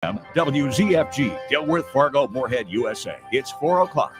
WZFG, Dilworth, Fargo, Moorhead, USA. It's 4 o'clock.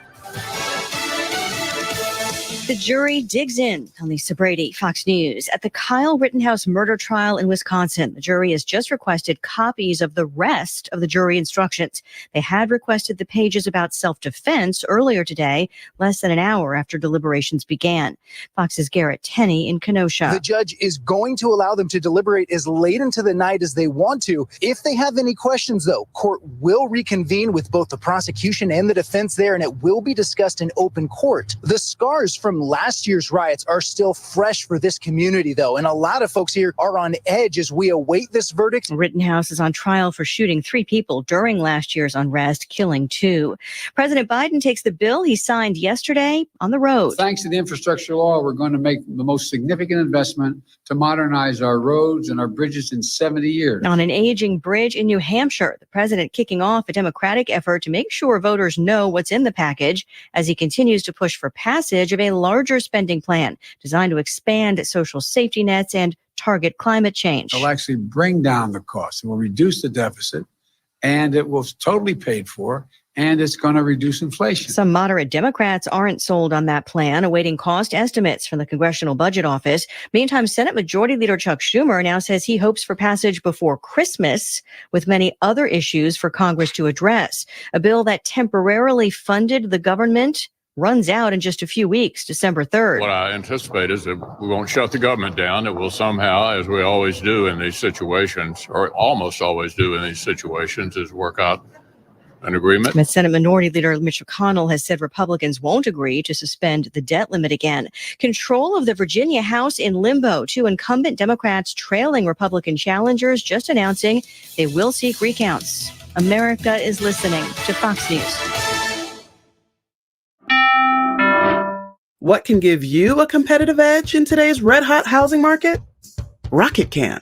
The jury digs in on Lisa Brady, Fox News. At the Kyle Rittenhouse murder trial in Wisconsin, the jury has just requested copies of the rest of the jury instructions. They had requested the pages about self-defense earlier today, less than an hour after deliberations began. Fox's Garrett Tenney in Kenosha. The judge is going to allow them to deliberate as late into the night as they want to. If they have any questions, though, court will reconvene with both the prosecution and the defense there, and it will be discussed in open court. The scars from last year's riots are still fresh for this community, though, and a lot of folks here are on edge as we await this verdict. Rittenhouse is on trial for shooting 3 people during last year's unrest, killing 2. President Biden takes the bill he signed yesterday on the road. Thanks to the infrastructure law, we're going to make the most significant investment to modernize our roads and our bridges in 70 years. On an aging bridge in New Hampshire, the president kicking off a Democratic effort to make sure voters know what's in the package as he continues to push for passage of a larger spending plan designed to expand social safety nets and target climate change. It'll actually bring down the cost. It will reduce the deficit, and it will totally paid for, and it's going to reduce inflation. Some moderate Democrats aren't sold on that plan, awaiting cost estimates from the Congressional Budget Office. Meantime, Senate Majority Leader Chuck Schumer now says he hopes for passage before Christmas, with many other issues for Congress to address. A bill that temporarily funded the government runs out in just a few weeks, December 3rd. What I anticipate is that we won't shut the government down. It will somehow, as we always do in these situations, or almost always do in these situations, is work out an agreement. Senate Minority Leader Mitch McConnell has said Republicans won't agree to suspend the debt limit again. Control of the Virginia House in limbo, 2 incumbent Democrats trailing Republican challengers just announcing they will seek recounts. America is listening to Fox News. What can give you a competitive edge in today's red-hot housing market? Rocket can.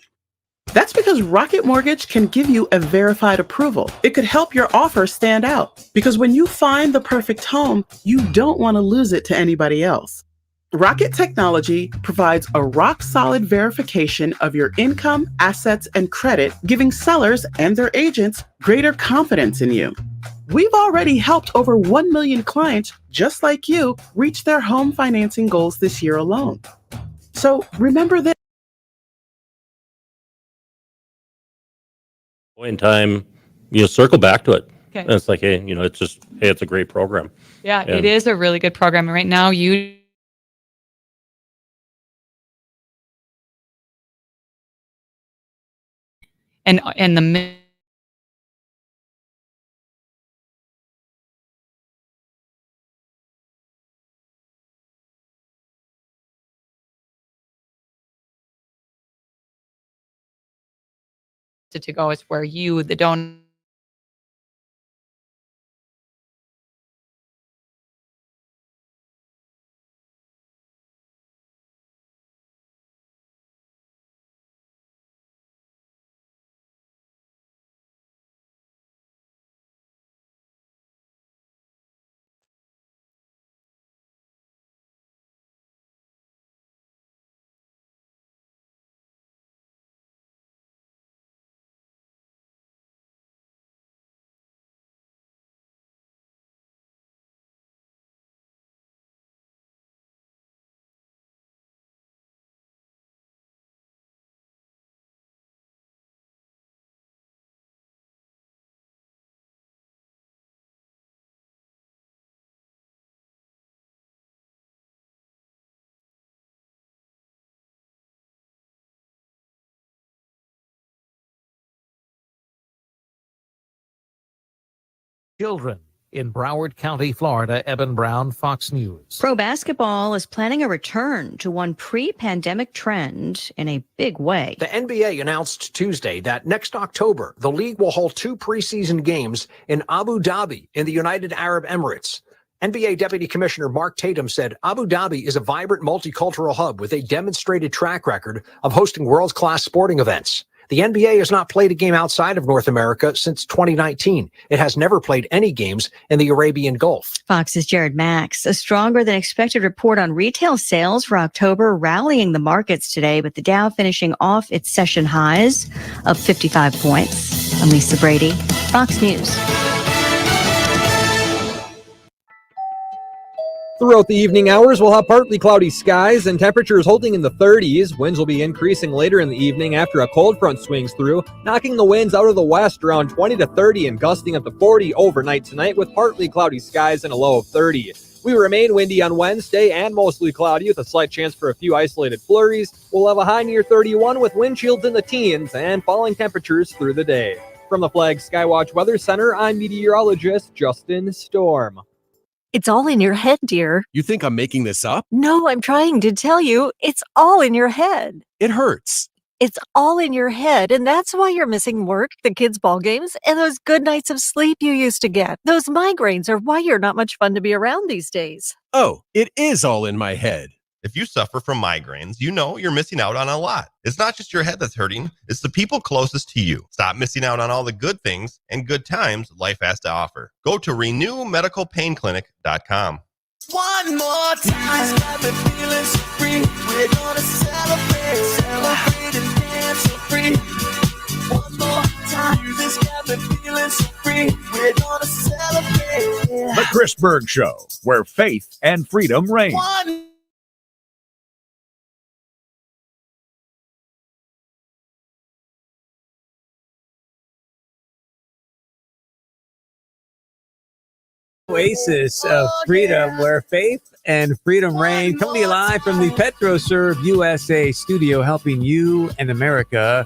That's because Rocket Mortgage can give you a verified approval. It could help your offer stand out, because when you find the perfect home, you don't want to lose it to anybody else. Rocket Technology provides a rock-solid verification of your income, assets, and credit, giving sellers and their agents greater confidence in you. We've already helped over 1 million clients just like you reach their home financing goals this year alone. So remember that. In time, circle back to it. Okay. And it's like, hey, it's just, hey, it's a great program. Yeah, it is a really good program. And right now, and the to go is where you, the donor, Children in Broward County, Florida. Eben Brown, Fox News. Pro basketball is planning a return to one pre-pandemic trend in a big way. The NBA announced Tuesday that next October, the league will hold 2 preseason games in Abu Dhabi in the United Arab Emirates. NBA Deputy Commissioner Mark Tatum said Abu Dhabi is a vibrant multicultural hub with a demonstrated track record of hosting world-class sporting events. The NBA has not played a game outside of North America since 2019. It has never played any games in the Arabian Gulf. Fox's Jared Max. A stronger than expected report on retail sales for October rallying the markets today, with the Dow finishing off its session highs of 55 points. I'm Lisa Brady, Fox News. Throughout the evening hours, we'll have partly cloudy skies and temperatures holding in the 30s. Winds will be increasing later in the evening after a cold front swings through, knocking the winds out of the west around 20 to 30 and gusting up to 40 overnight tonight with partly cloudy skies and a low of 30. We remain windy on Wednesday and mostly cloudy with a slight chance for a few isolated flurries. We'll have a high near 31 with wind chills in the teens and falling temperatures through the day. From the Flag Skywatch Weather Center, I'm meteorologist Justin Storm. It's all in your head, dear. You think I'm making this up? No, I'm trying to tell you, it's all in your head. It hurts. It's all in your head, and that's why you're missing work, the kids' ball games, and those good nights of sleep you used to get. Those migraines are why you're not much fun to be around these days. Oh, it is all in my head. If you suffer from migraines, you know you're missing out on a lot. It's not just your head that's hurting, it's the people closest to you. Stop missing out on all the good things and good times life has to offer. Go to renewmedicalpainclinic.com. One more time, got me feeling so free. We're gonna celebrate and dance so free. One more time, music's got me feeling so free. We're gonna celebrate. The Chris Berg Show, where faith and freedom reign. Oasis of freedom, where faith and freedom reign. Coming to you live from the PetroServe USA studio, helping you and America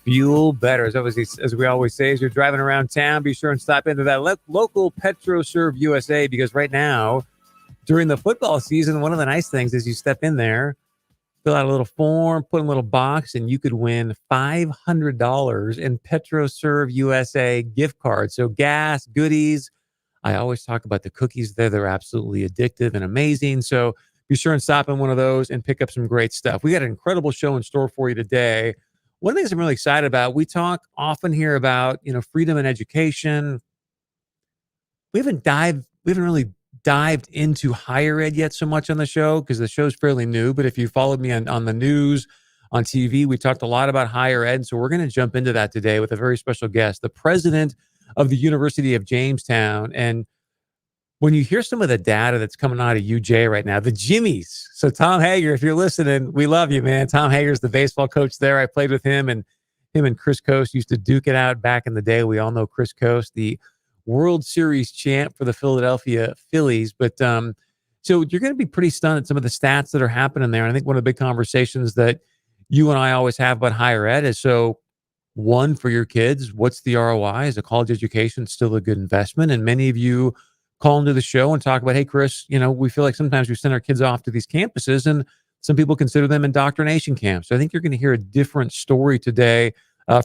fuel better. As we always say, as you're driving around town, be sure and stop into that local PetroServe USA, because right now, during the football season, one of the nice things is you step in there, fill out a little form, put in a little box, and you could win $500 in PetroServe USA gift cards. So gas, goodies. I always talk about the cookies there. They're absolutely addictive and amazing. So be sure and stop in one of those and pick up some great stuff. We got an incredible show in store for you today. One of the things I'm really excited about, we talk often here about, freedom and education. We haven't really dived into higher ed yet so much on the show because the show's fairly new. But if you followed me on the news, on TV, we talked a lot about higher ed. So we're going to jump into that today with a very special guest, the president of the University of Jamestown. And when you hear some of the data that's coming out of UJ right now, the Jimmies. So Tom Hager, if you're listening, we love you, man. Tom Hager's the baseball coach there. I played with him and Chris Coast used to duke it out back in the day. We all know Chris Coast, the World Series champ for the Philadelphia Phillies. But so you're going to be pretty stunned at some of the stats that are happening there. And I think one of the big conversations that you and I always have about higher ed is, one, for your kids, what's the ROI? Is a college education still a good investment? And many of you call into the show and talk about, hey, Chris, we feel like sometimes we send our kids off to these campuses and some people consider them indoctrination camps. So I think you're going to hear a different story today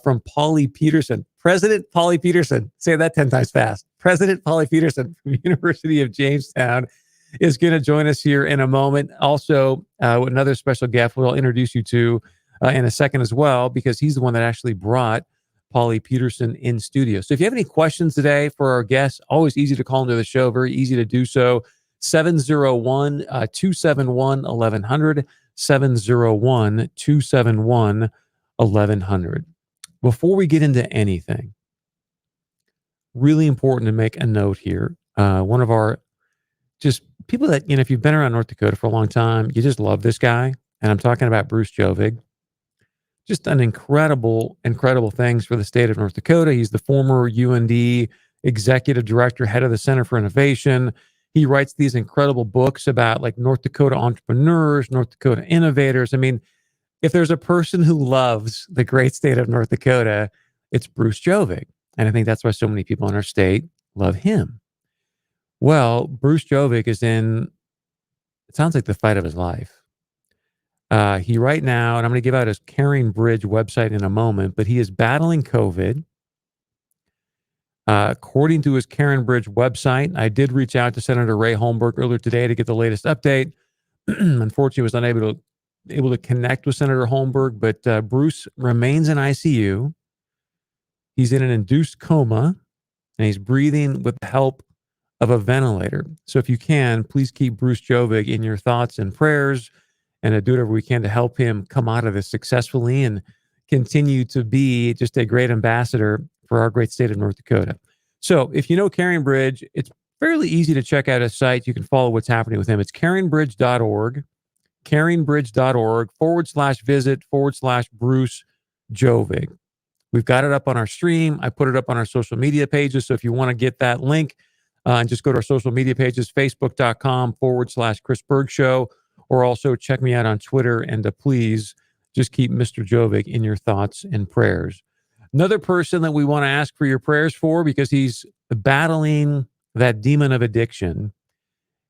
from Paulie Peterson, President Paulie Peterson. Say that 10 times fast. President Paulie Peterson from University of Jamestown is going to join us here in a moment. Also, another special guest we'll introduce you to in a second as well, because he's the one that actually brought Paulie Peterson in studio. So if you have any questions today for our guests, always easy to call into the show, very easy to do so. 701-271-1100, 701-271-1100. Before we get into anything, really important to make a note here. One of our just people that, if you've been around North Dakota for a long time, you just love this guy. And I'm talking about Bruce Jovig. Just an incredible things for the state of North Dakota. He's the former UND executive director, head of the Center for Innovation. He writes these incredible books about North Dakota entrepreneurs, North Dakota innovators. I mean, if there's a person who loves the great state of North Dakota, it's Bruce Jovig. And I think that's why so many people in our state love him. Well, Bruce Jovig is in, it sounds like the fight of his life. He right now, and I'm going to give out his Caring Bridge website in a moment, but he is battling COVID. According to his Caring Bridge website, I did reach out to Senator Ray Holmberg earlier today to get the latest update. Unfortunately, was unable to connect with Senator Holmberg, but Bruce remains in ICU. He's in an induced coma, and he's breathing with the help of a ventilator. So if you can, please keep Bruce Jovig in your thoughts and prayers, and do whatever we can to help him come out of this successfully and continue to be just a great ambassador for our great state of North Dakota. So if you know Carrying Bridge, it's fairly easy to check out his site. You can follow what's happening with him. It's carringbridge.org, carringbridge.org/visit/Bruce Jovic. We've got it up on our stream. I put it up on our social media pages. So if you want to get that link, and just go to our social media pages, facebook.com/Chris Berg Show, or also check me out on Twitter. And please just keep Mr. Jovic in your thoughts and prayers. Another person that we want to ask for your prayers for, because he's battling that demon of addiction,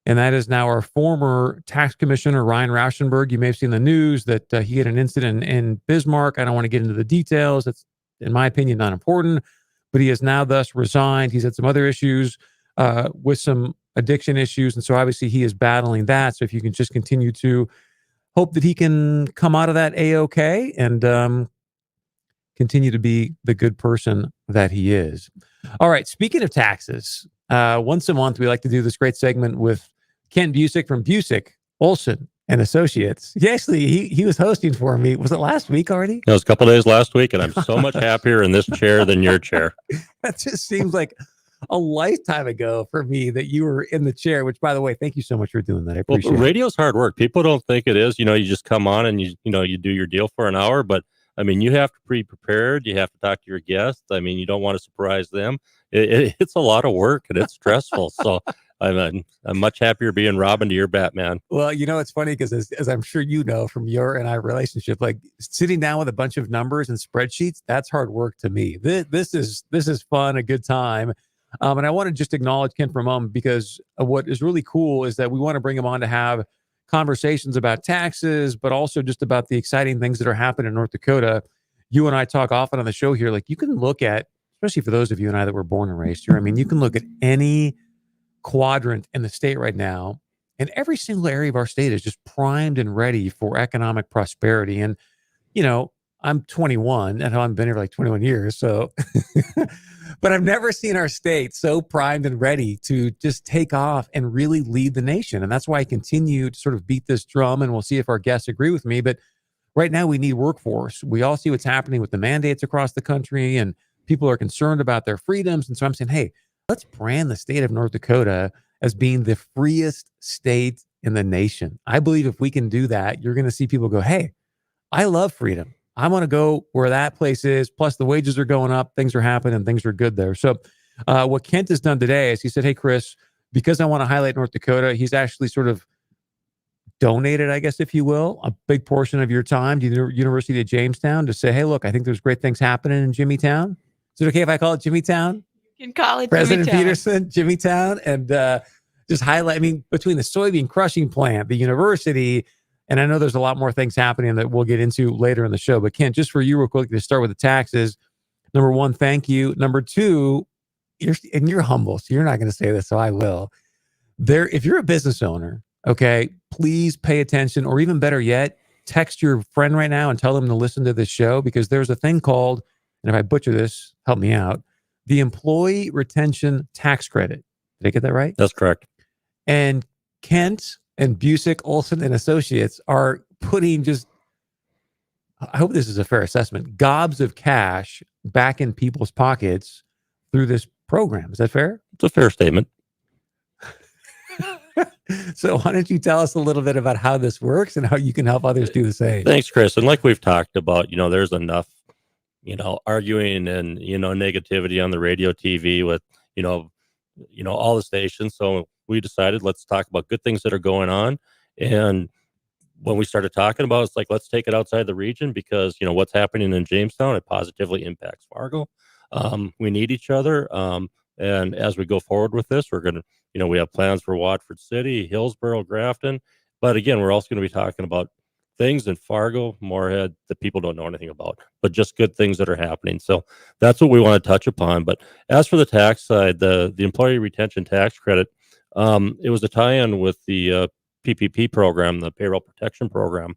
and that is now our former tax commissioner, Ryan Rauschenberg. You may have seen the news that he had an incident in Bismarck. I don't want to get into the details. It's, in my opinion, not important, but he has now thus resigned. He's had some other issues with some addiction issues. And so obviously he is battling that. So if you can just continue to hope that he can come out of that A-OK and continue to be the good person that he is. All right. Speaking of taxes, once a month, we like to do this great segment with Ken Busick from Busick, Olson and Associates. He was hosting for me. Was it last week already? It was a couple of days last week, and I'm so much happier in this chair than your chair. That just seems like a lifetime ago for me that you were in the chair, which, by the way, thank you so much for doing that. I appreciate it. Radio's hard work. People don't think it is. You just come on and you do your deal for an hour, but I mean, you have to be prepared. You have to talk to your guests. I mean, you don't want to surprise them. It's a lot of work and it's stressful. So I'm much happier being Robin to your Batman. Well, it's funny because as I'm sure you know from your and I relationship, like sitting down with a bunch of numbers and spreadsheets, that's hard work to me. This is fun, a good time. And I want to just acknowledge Ken for a moment, because what is really cool is that we want to bring him on to have conversations about taxes, but also just about the exciting things that are happening in North Dakota. You and I talk often on the show here, like you can look at, especially for those of you and I that were born and raised here, I mean, you can look at any quadrant in the state right now, and every single area of our state is just primed and ready for economic prosperity. And, I'm 21 and I've been here for like 21 years. So, but I've never seen our state so primed and ready to just take off and really lead the nation. And that's why I continue to sort of beat this drum, and we'll see if our guests agree with me. But right now we need workforce. We all see what's happening with the mandates across the country, and people are concerned about their freedoms. And so I'm saying, hey, let's brand the state of North Dakota as being the freest state in the nation. I believe if we can do that, you're going to see people go, hey, I love freedom. I want to go where that place is. Plus the wages are going up. Things are happening. Things are good there. So what Kent has done today is he said, hey, Chris, because I want to highlight North Dakota, he's actually sort of donated, I guess, if you will, a big portion of your time to the University of Jamestown to say, hey, look, I think there's great things happening in Jimmytown. Is it okay if I call it Jimmytown? You can call it President Jimmytown. Peterson, Jimmytown, and just highlight, I mean, between the soybean crushing plant, the university, and I know there's a lot more things happening that we'll get into later in the show. But Ken, just for you real quick to start with the taxes. Number one, thank you. Number two, you're humble, so you're not going to say this, so I will. If you're a business owner, okay, please pay attention, or even better yet, text your friend right now and tell them to listen to this show, because there's a thing called, and if I butcher this, help me out, the Employee Retention Tax Credit. Did I get that right? That's correct. And Kent and Busick, Olson and Associates are putting just, I hope this is a fair assessment, gobs of cash back in people's pockets through this program. Is that fair? It's a fair statement. So why don't you tell us a little bit about how this works and how you can help others do the same? Thanks, Chris. And like we've talked about, there's enough, arguing and, negativity on the radio, TV with, all the stations. So we decided, let's talk about good things that are going on. And when we started talking about it, it's like, let's take it outside the region, because, what's happening in Jamestown, it positively impacts Fargo. We need each other. And as we go forward with this, we're going to, we have plans for Watford City, Hillsborough, Grafton. But again, we're also going to be talking about things in Fargo, Moorhead, that people don't know anything about, but just good things that are happening. So that's what we want to touch upon. But as for the tax side, the Employee Retention Tax Credit, it was a tie-in with the PPP program, the Payroll Protection Program,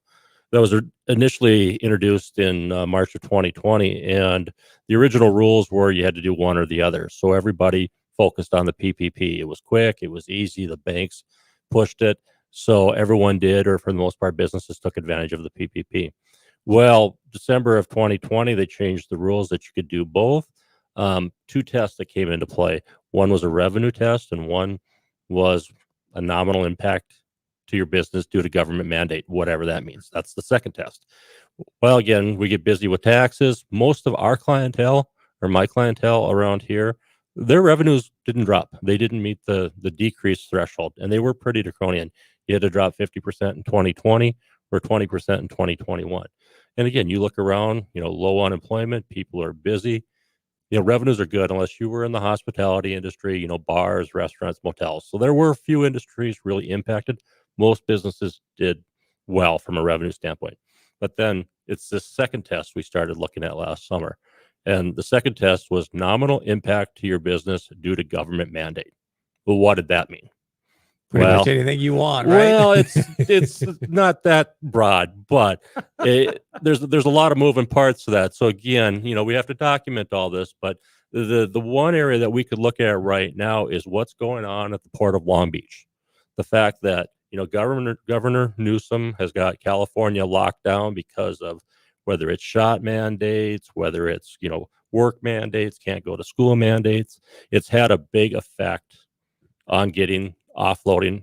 that was initially introduced in March of 2020. And the original rules were you had to do one or the other. So everybody focused on the PPP. It was quick. It was easy. The banks pushed it. So everyone did, or for the most part, businesses took advantage of the PPP. Well, December of 2020, they changed the rules that you could do both. Two tests that came into play. One was a revenue test, and one was a nominal impact to your business due to government mandate, whatever that means. That's the second test. Well, again, we get busy with taxes. Most of our clientele, or my clientele around here, their revenues didn't drop. They didn't meet the decrease threshold, and they were pretty draconian. You had to drop 50% in 2020 or 20% in 2021. And again, you look around, low unemployment, people are busy. Revenues are good unless you were in the hospitality industry, bars, restaurants, motels. So there were a few industries really impacted. Most businesses did well from a revenue standpoint. But then it's this second test we started looking at last summer. And the second test was nominal impact to your business due to government mandate. Well, what did that mean? Pretty much anything you want, right? Well, it's not that broad, but there's a lot of moving parts to that. So again, we have to document all this, but the one area that we could look at right now is what's going on at the Port of Long Beach. The fact that Governor Newsom has got California locked down because of whether it's shot mandates, whether it's work mandates, can't go to school mandates. It's had a big effect on getting offloading.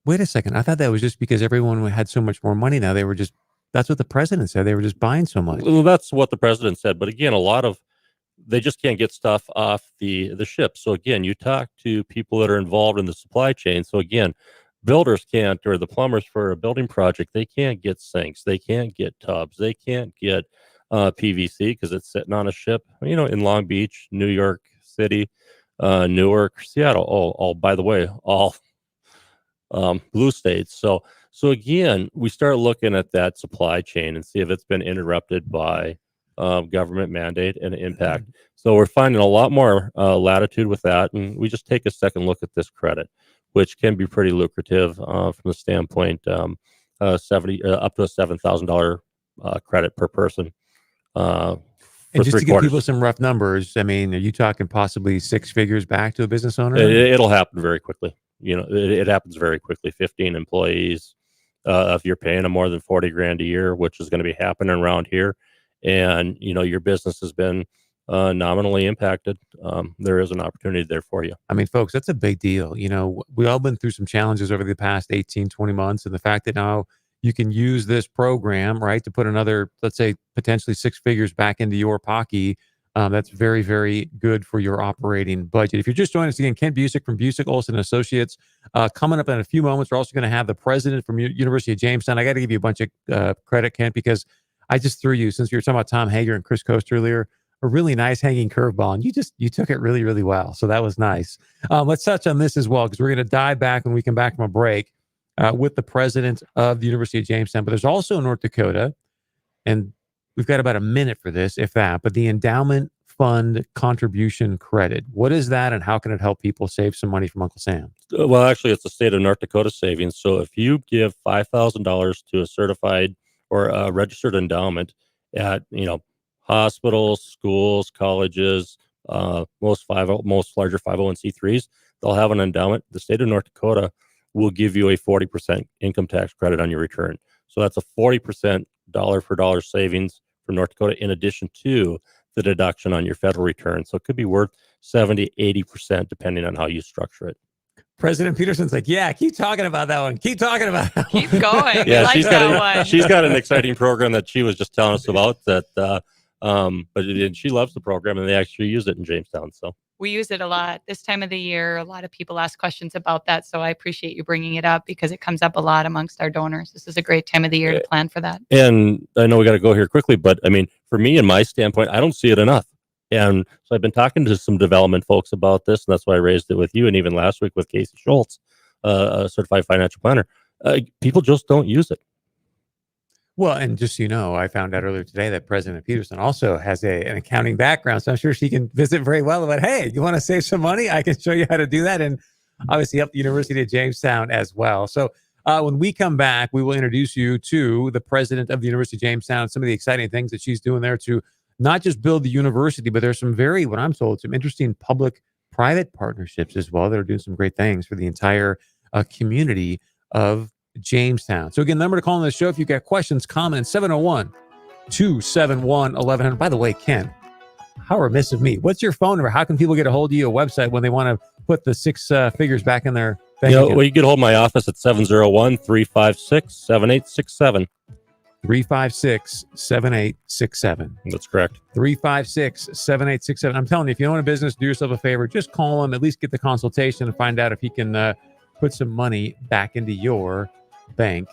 Wait a second. I thought that was just because everyone had so much more money now. That's what the president said. They were just buying so much. Well, that's what the president said. But again, they just can't get stuff off the ship. So again, you talk to people that are involved in the supply chain. So again, builders can't, or the plumbers for a building project, they can't get sinks. They can't get tubs. They can't get PVC because it's sitting on a ship, in Long Beach, New York City, Newark, Seattle. All by the way, all blue states. So again, we start looking at that supply chain and see if it's been interrupted by government mandate and impact. So we're finding a lot more latitude with that, and we just take a second look at this credit, which can be pretty lucrative from the standpoint up to a $7,000 credit per person. And just to give people some rough numbers, I mean, are you talking possibly six figures back to a business owner? It'll happen very quickly. It happens very quickly. 15 employees, if you're paying them more than 40 grand a year, which is going to be happening around here, and your business has been nominally impacted, there is an opportunity there for you. I mean, folks, that's a big deal. We all been through some challenges over the past 18, 20 months, and the fact that now you can use this program, right, to put another, let's say, potentially six figures back into your pocket. That's very, very good for your operating budget. If you're just joining us again, Ken Busick from Busick Olson Associates. Coming up in a few moments, we're also going to have the president from University of Jamestown. I got to give you a bunch of credit, Ken, because I just threw you, since you were talking about Tom Hager and Chris Coast earlier, a really nice hanging curveball, and you took it really, really well. So that was nice. Let's touch on this as well, because we're going to dive back when we come back from a break with the president of the University of Jamestown. But there's also North Dakota, and we've got about a minute for this, if that, but the Endowment Fund Contribution Credit. What is that, and how can it help people save some money from Uncle Sam? Well, actually, it's the state of North Dakota savings. So if you give $5,000 to a certified or a registered endowment at, hospitals, schools, colleges, most larger 501c3s, they'll have an endowment. The state of North Dakota will give you a 40% income tax credit on your return. So that's a 40% dollar for dollar savings for North Dakota, in addition to the deduction on your federal return. So it could be worth 70, 80%, depending on how you structure it. President Peterson's like, yeah, keep talking about that one. Keep talking about that Keep going. Yeah, like she's got an exciting program that she was just telling us about that. But she loves the program, and they actually use it in Jamestown. So we use it a lot this time of the year. A lot of people ask questions about that. So I appreciate you bringing it up, because it comes up a lot amongst our donors. This is a great time of the year to plan for that. And I know we got to go here quickly, but I mean, for me and my standpoint, I don't see it enough. And so I've been talking to some development folks about this, and that's why I raised it with you. And even last week with Casey Schultz, a certified financial planner, people just don't use it. Well, and just so you know, I found out earlier today that President Peterson also has an accounting background, so I'm sure she can visit very well about, hey, you want to save some money? I can show you how to do that, and obviously help the University of Jamestown as well. So when we come back, we will introduce you to the president of the University of Jamestown, some of the exciting things that she's doing there to not just build the university, but there's some what I'm told, some interesting public-private partnerships as well that are doing some great things for the entire community of Jamestown. So again, number to call on the show if you've got questions, comments, 271-1100. By the way, Ken, how remiss of me. What's your phone number? How can people get a hold of you, a website, when they want to put the six figures back in their bank account? Well, you get a hold of my office at 701-356-7867. 356-7867. That's correct. 356-7867. I'm telling you, if you own a business, do yourself a favor. Just call him, at least get the consultation and find out if he can put some money back into your bank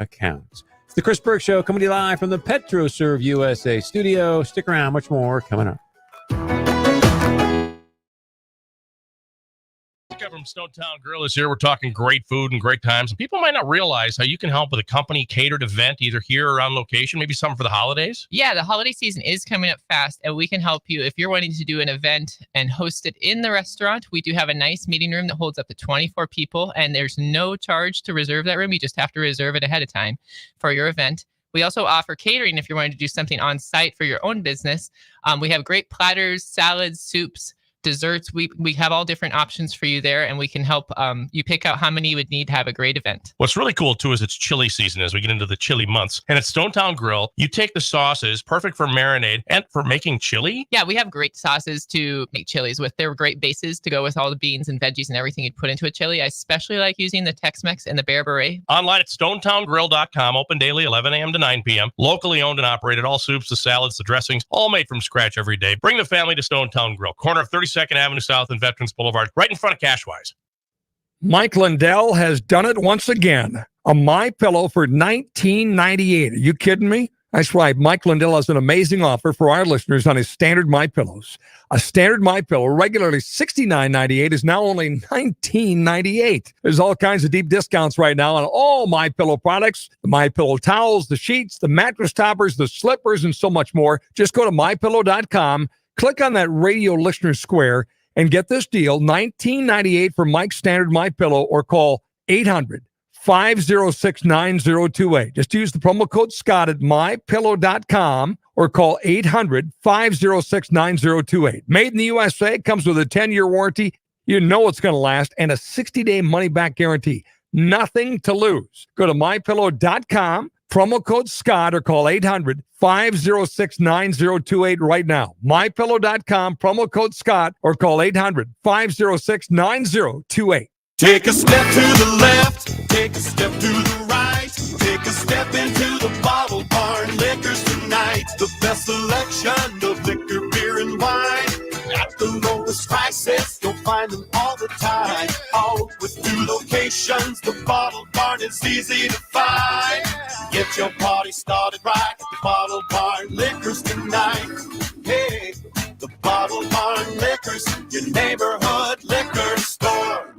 accounts. It's the Chris Berg Show, coming to you live from the PetroServe USA studio. Stick around, much more coming up. From Stonetown Grill is here. We're talking great food and great times. And people might not realize how you can help with a company catered event, either here or on location, maybe something for the holidays. Yeah, the holiday season is coming up fast, and we can help you if you're wanting to do an event and host it in the restaurant. We do have a nice meeting room that holds up to 24 people, and there's no charge to reserve that room. You just have to reserve it ahead of time for your event. We also offer catering if you're wanting to do something on site for your own business. We have great platters, salads, soups, desserts. We have all different options for you there, and we can help you pick out how many you would need to have a great event. What's really cool too is it's chili season as we get into the chili months. And at Stonetown Grill, you take the sauces, perfect for marinade and for making chili. Yeah, we have great sauces to make chilies with. They're great bases to go with all the beans and veggies and everything you'd put into a chili. I especially like using the Tex-Mex and the Bear Beret. Online at StonetownGrill.com, open daily 11 a.m. to 9 p.m. Locally owned and operated. All soups, the salads, the dressings, all made from scratch every day. Bring the family to Stonetown Grill, corner of 32nd Avenue South and Veterans Boulevard, right in front of Cashwise. Mike Lindell has done it once again. A MyPillow for $19.98. Are you kidding me? That's right. Mike Lindell has an amazing offer for our listeners on his standard MyPillows. A standard MyPillow, regularly $69.98, is now only $19.98. There's all kinds of deep discounts right now on all MyPillow products, the MyPillow towels, the sheets, the mattress toppers, the slippers, and so much more. Just go to MyPillow.com, click on that radio listener square, and get this deal, $19.98 for Mike's standard MyPillow, or call 800-506-9028. Just use the promo code Scott at MyPillow.com or call 800-506-9028. Made in the USA, comes with a 10-year warranty. You know it's going to last, and a 60-day money-back guarantee. Nothing to lose. Go to MyPillow.com, promo code Scott, or call 800-506-9028 right now. MyPillow.com, promo code Scott, or call 800-506-9028. Take a step to the left, take a step to the right, take a step into the Bottle Barn Liquors tonight. The best selection of liquor, beer, and wine at the lowest prices. You'll find them all the time. All with 2 locations, the Bottle Barn is easy to find. Get your party started right at the Bottle Barn Liquors tonight. Hey, the Bottle Barn Liquors, your neighborhood liquor store.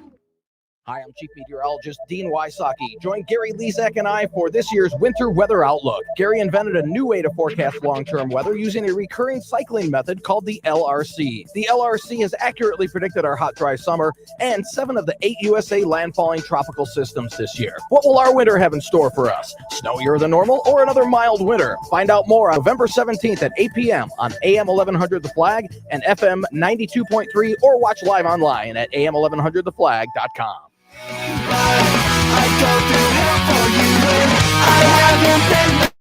Hi, I'm Chief Meteorologist Dean Wysocki. Join Gary Lezak and I for this year's Winter Weather Outlook. Gary invented a new way to forecast long-term weather using a recurring cycling method called the LRC. The LRC has accurately predicted our hot, dry summer and 7 of the 8 USA landfalling tropical systems this year. What will our winter have in store for us? Snowier than normal or another mild winter? Find out more on November 17th at 8 p.m. on AM 1100 The Flag and FM 92.3, or watch live online at am1100theflag.com. I go through hell for you when I haven't been.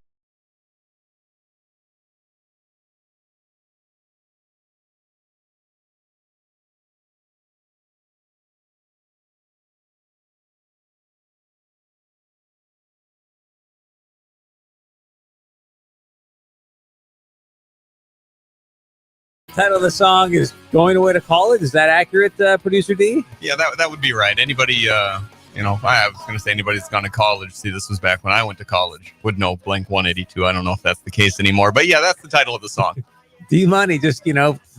Title of the song is Going Away to College. Is that accurate, Producer D? Yeah, that would be right. Anybody, I was going to say anybody that's gone to college. See, this was back when I went to college. Would know Blank 182. I don't know if that's the case anymore. But yeah, that's the title of the song. D-Money, just,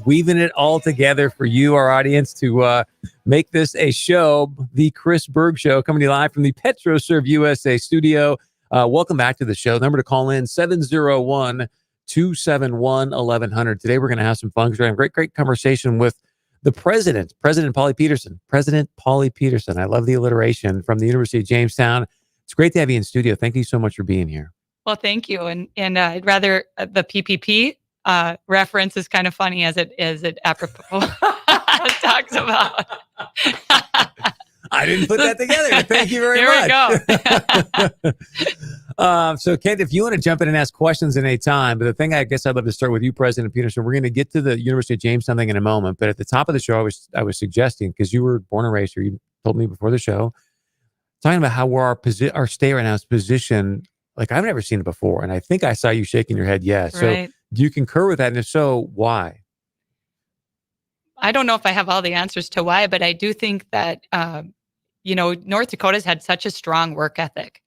weaving it all together for you, our audience, to make this a show, the Chris Berg Show, coming to you live from the PetroServe USA studio. Welcome back to the show. Number to call in, 701-271-1100. Today, we're going to have some fun. We're going to have a great conversation with the President Pauly Peterson. President Pauly Peterson. I love the alliteration, from the University of Jamestown. It's great to have you in studio. Thank you so much for being here. Well, thank you. And I'd rather the PPP reference is kind of funny as it apropos talks about. I didn't put that together. Thank you very much. Here we go. So, Kent, if you want to jump in and ask questions at any time, but the thing I guess I'd love to start with you, President Peterson, we're going to get to the University of Jamestown thing in a moment. But at the top of the show, I was suggesting, because you were born and raised here, you told me before the show, talking about how where our state right now is positioned, like I've never seen it before. And I think I saw you shaking your head yes. Right. So do you concur with that? And if so, why? I don't know if I have all the answers to why, but I do think that, North Dakota's had such a strong work ethic.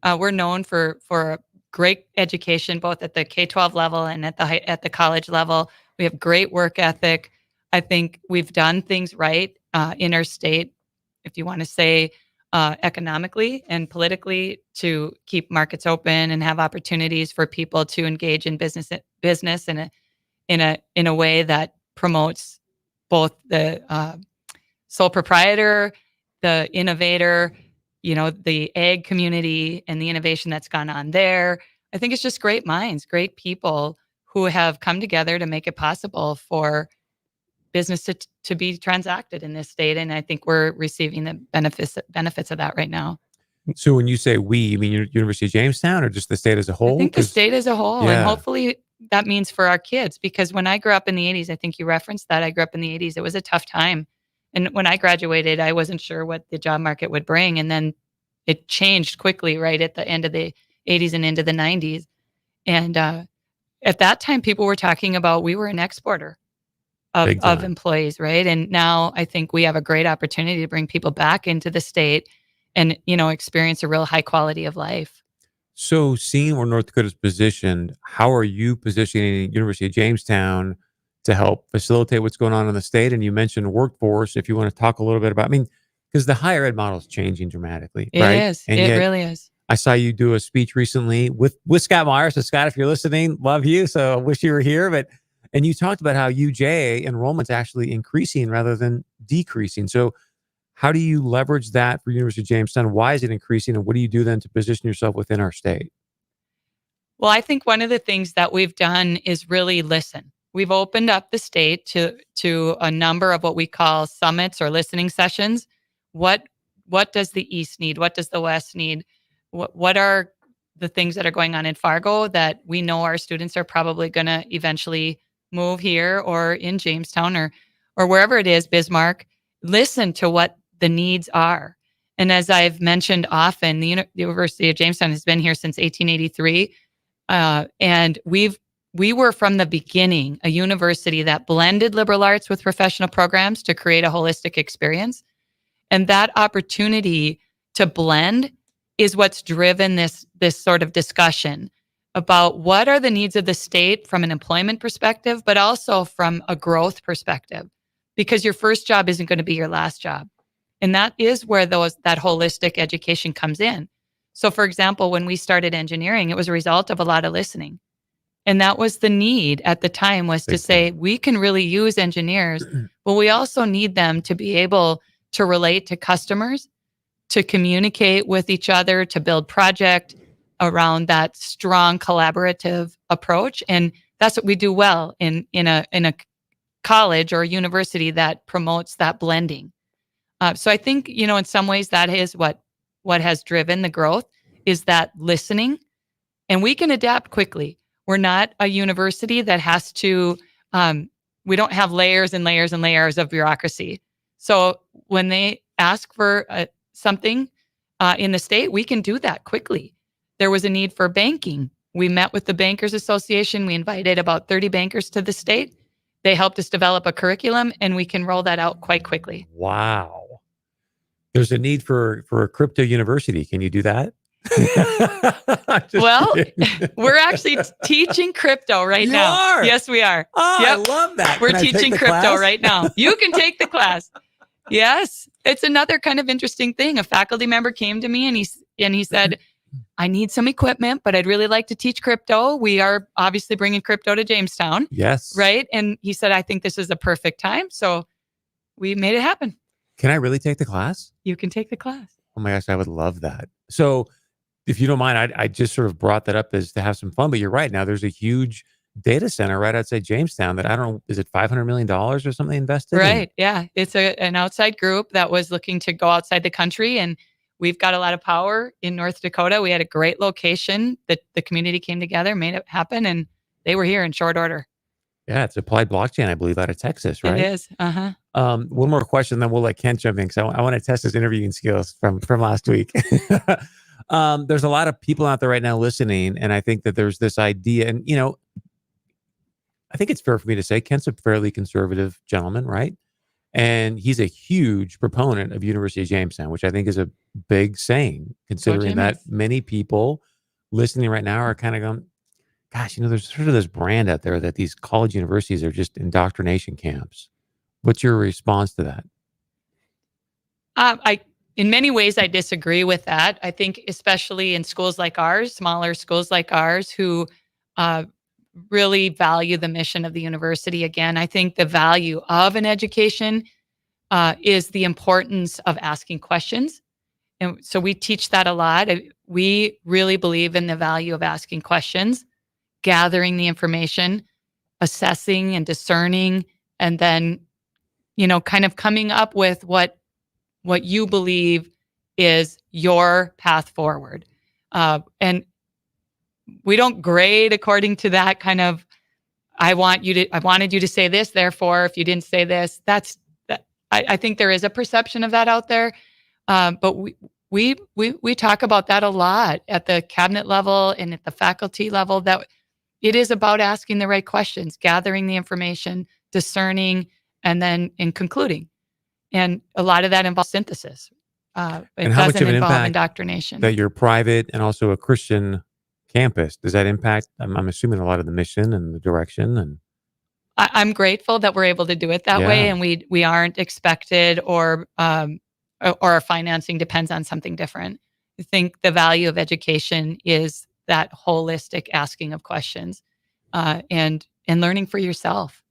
We're known for great education, both at the K-12 level and at the college level. We have great work ethic. I think we've done things right in our state, if you want to say economically and politically, to keep markets open and have opportunities for people to engage in business in a way that promotes both the sole proprietor, the innovator, the ag community, and the innovation that's gone on there. I think it's just great minds, great people who have come together to make it possible for business to be transacted in this state. And I think we're receiving the benefits of that right now. So when you say we, you mean University of Jamestown or just the state as a whole? I think the state as a whole. Yeah. And hopefully that means for our kids, because when I grew up in the 80s, I think you referenced that, I grew up in the 80s, it was a tough time. And when I graduated, I wasn't sure what the job market would bring. And then it changed quickly right at the end of the 80s and into the 90s. And at that time, people were talking about we were an exporter of employees, right? And now I think we have a great opportunity to bring people back into the state and, experience a real high quality of life. So seeing where North Dakota's positioned, how are you positioning University of Jamestown to help facilitate what's going on in the state? And you mentioned workforce. If you want to talk a little bit about, because the higher ed model is changing dramatically, right? It is. And it yet, really is. I saw you do a speech recently with Scott Myers. So Scott, if you're listening, love you. So I wish you were here. And you talked about how UJ enrollment's actually increasing rather than decreasing. So how do you leverage that for University of Jamestown? Why is it increasing? And what do you do then to position yourself within our state? Well, I think one of the things that we've done is really listen. We've opened up the state to a number of what we call summits or listening sessions. What does the East need? What does the West need? What are the things that are going on in Fargo that we know our students are probably going to eventually move here or in Jamestown or wherever it is, Bismarck? Listen to what the needs are. And as I've mentioned often, the University of Jamestown has been here since 1883. And we were from the beginning a university that blended liberal arts with professional programs to create a holistic experience. And that opportunity to blend is what's driven this sort of discussion about what are the needs of the state from an employment perspective, but also from a growth perspective, because your first job isn't going to be your last job. And that is where that holistic education comes in. So for example, when we started engineering, it was a result of a lot of listening. And that was the need at the time, was to say, we can really use engineers, but we also need them to be able to relate to customers, to communicate with each other, to build project around that strong collaborative approach. And that's what we do well in a college or a university that promotes that blending. So I think, in some ways that is what has driven the growth, is that listening. And we can adapt quickly. We're not a university that has to, we don't have layers and layers and layers of bureaucracy. So when they ask for something in the state, we can do that quickly. There was a need for banking. We met with the Bankers Association. We invited about 30 bankers to the state. They helped us develop a curriculum, and we can roll that out quite quickly. Wow. There's a need for a crypto university. Can you do that? Well, we're actually teaching crypto right now. Are? Yes, we are. Oh, yep. I love that. We're Can I take teaching the crypto class? right now. You can take the class. Yes. It's another kind of interesting thing. A faculty member came to me and he said, I need some equipment, but I'd really like to teach crypto. We are obviously bringing crypto to Jamestown. Yes. Right. And he said, I think this is the perfect time. So we made it happen. Can I really take the class? You can take the class. Oh my gosh, I would love that. So if you don't mind, I just sort of brought that up as to have some fun, but you're right. Now there's a huge data center right outside Jamestown that I don't know, is it $500 million or something invested? Right. Yeah. It's an outside group that was looking to go outside the country. And we've got a lot of power in North Dakota. We had a great location that the community came together, made it happen, and they were here in short order. Yeah, it's Applied Blockchain, I believe, out of Texas, right? It is. Uh-huh. One more question, then we'll let Kent jump in, because I want to test his interviewing skills from last week. There's a lot of people out there right now listening, and I think that there's this idea, and I think it's fair for me to say Kent's a fairly conservative gentleman, right? And he's a huge proponent of University of Jamestown, which I think is a big saying, considering that many people listening right now are kind of going, gosh, there's sort of this brand out there that these college universities are just indoctrination camps. What's your response to that? In many ways, I disagree with that. I think especially in schools like ours, smaller schools like ours, who really value the mission of the university. Again, I think the value of an education is the importance of asking questions. And so we teach that a lot. We really believe in the value of asking questions, gathering the information, assessing and discerning, and then, kind of coming up with what you believe is your path forward. And we don't grade according to that kind of, I wanted you to say this, therefore, if you didn't say this, I think there is a perception of that out there. But we talk about that a lot at the cabinet level and at the faculty level, that it is about asking the right questions, gathering the information, discerning, and then concluding. And a lot of that involves synthesis. It doesn't involve indoctrination. That you're private and also a Christian campus, does that impact, I'm assuming, a lot of the mission and the direction? And I'm grateful that we're able to do it that way, and we aren't expected or our financing depends on something different. I think the value of education is that holistic asking of questions and learning for yourself.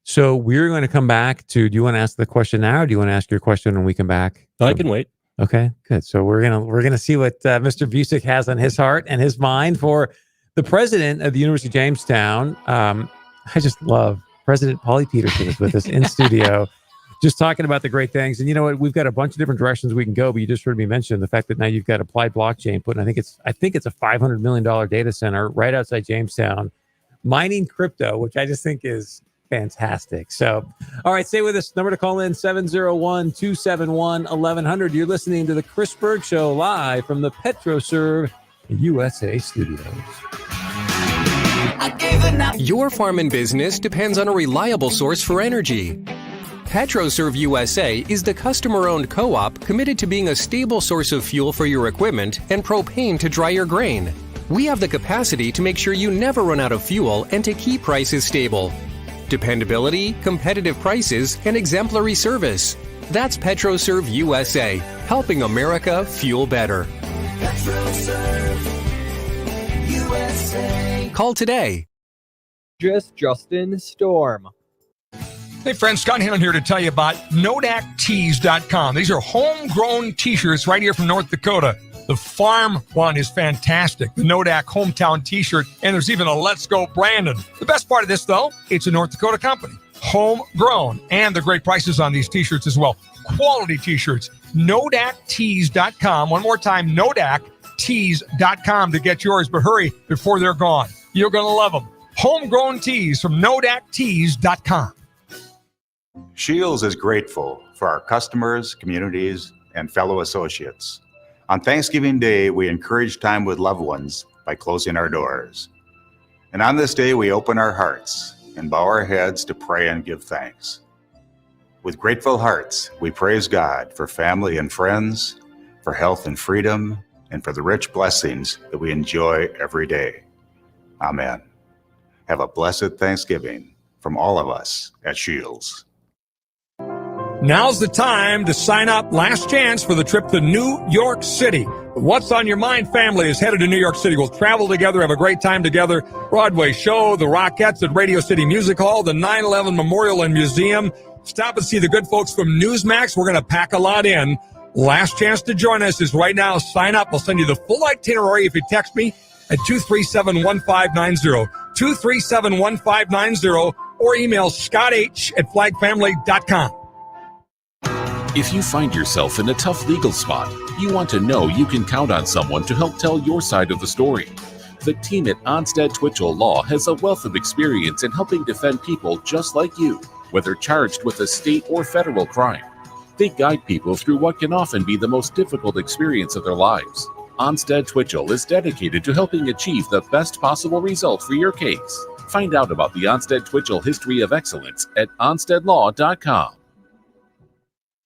So we're going to come back to, do you want to ask the question now, or do you want to ask your question when we come back? I can wait. Okay, good. So we're gonna see what Mr. Busick has on his heart and his mind for the president of the University of Jamestown. I just love President Pauly Peterson is with us in studio, just talking about the great things. And you know what? We've got a bunch of different directions we can go, but you just heard me mention the fact that now you've got Applied Blockchain put in, I think it's a $500 million data center right outside Jamestown, mining crypto, which I just think is fantastic. So, all right, stay with us. Number to call in, 701-271-1100. You're listening to the Chris Berg Show live from the PetroServe USA studios. Your farm and business depends on a reliable source for energy. PetroServe USA is the customer-owned co-op committed to being a stable source of fuel for your equipment and propane to dry your grain. We have the capacity to make sure you never run out of fuel and to keep prices stable. Dependability, competitive prices, and exemplary service. That's PetroServe USA, helping America fuel better. PetroServe USA. Call today. Justin Storm. Hey friends, Scott Hannon here to tell you about NodacTees.com. These are homegrown t-shirts right here from North Dakota. The farm one is fantastic, the Nodak hometown t-shirt, and there's even a Let's Go Brandon. The best part of this, though, it's a North Dakota company, homegrown, and the great prices on these t-shirts as well. Quality t-shirts, NodacTees.com. One more time, NodacTees.com to get yours, but hurry before they're gone. You're going to love them. Homegrown tees from NodacTees.com. Scheels is grateful for our customers, communities, and fellow associates. On Thanksgiving Day, we encourage time with loved ones by closing our doors. And on this day, we open our hearts and bow our heads to pray and give thanks. With grateful hearts, we praise God for family and friends, for health and freedom, and for the rich blessings that we enjoy every day. Amen. Have a blessed Thanksgiving from all of us at Scheels. Now's the time to sign up. Last chance for the trip to New York City. The What's on Your Mind family is headed to New York City. We'll travel together, have a great time together. Broadway show, the Rockettes at Radio City Music Hall, the 9/11 Memorial and Museum. Stop and see the good folks from Newsmax. We're going to pack a lot in. Last chance to join us is right now. Sign up. I'll send you the full itinerary if you text me at 237-1590, 237-1590, or email scotth@flagfamily.com. If you find yourself in a tough legal spot, you want to know you can count on someone to help tell your side of the story. The team at Onstead Twitchell Law has a wealth of experience in helping defend people just like you, whether charged with a state or federal crime. They guide people through what can often be the most difficult experience of their lives. Onstead Twitchell is dedicated to helping achieve the best possible result for your case. Find out about the Onstead Twitchell history of excellence at onsteadlaw.com.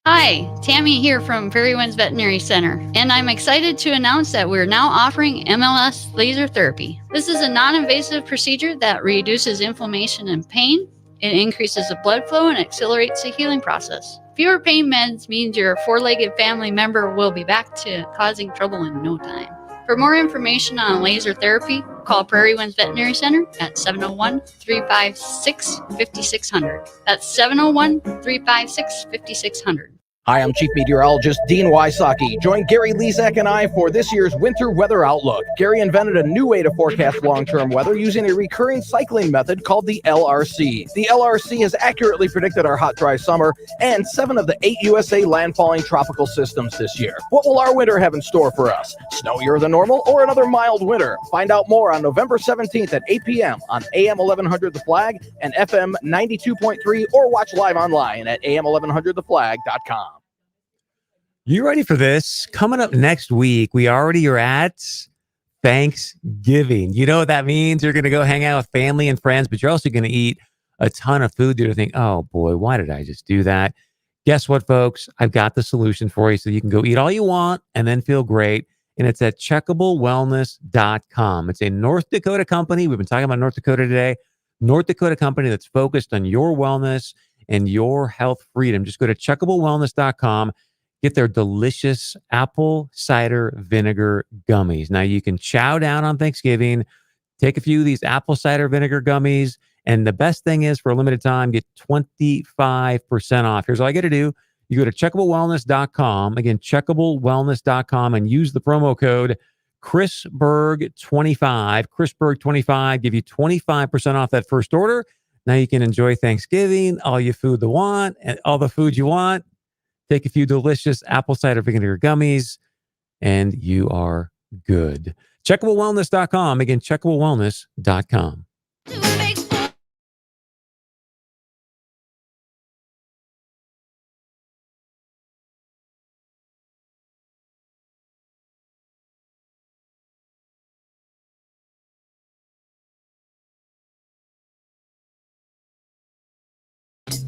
Hi, Tammy here from Prairie Winds Veterinary Center, and I'm excited to announce that we're now offering MLS laser therapy. This is a non-invasive procedure that reduces inflammation and pain. It increases the blood flow and accelerates the healing process. Fewer pain meds means your four-legged family member will be back to causing trouble in no time. For more information on laser therapy, call Prairie Winds Veterinary Center at 701-356-5600. That's 701-356-5600. Hi, I'm Chief Meteorologist Dean Wysocki. Join Gary Lezak and I for this year's Winter Weather Outlook. Gary invented a new way to forecast long-term weather using a recurring cycling method called the LRC. The LRC has accurately predicted our hot, dry summer and 7 of the 8 USA landfalling tropical systems this year. What will our winter have in store for us? Snowier than normal or another mild winter? Find out more on November 17th at 8 p.m. on AM 1100 The Flag and FM 92.3, or watch live online at am1100theflag.com. You ready for this? Coming up next week, we already are at Thanksgiving. You know what that means? You're going to go hang out with family and friends, but you're also going to eat a ton of food. You're going to think, oh boy, why did I just do that? Guess what, folks? I've got the solution for you so you can go eat all you want and then feel great. And it's at checkablewellness.com. It's a North Dakota company. We've been talking about North Dakota today. North Dakota company that's focused on your wellness and your health freedom. Just go to checkablewellness.com. Get their delicious apple cider vinegar gummies. Now, you can chow down on Thanksgiving, take a few of these apple cider vinegar gummies, and the best thing is, for a limited time, get 25% off. Here's all you got to do. You go to checkablewellness.com. Again, checkablewellness.com, and use the promo code ChrisBerg25. ChrisBerg25, give you 25% off that first order. Now you can enjoy Thanksgiving, all your food you want, and all the food you want. Take a few delicious apple cider vinegar gummies, and you are good. Checkablewellness.com. Again, checkablewellness.com.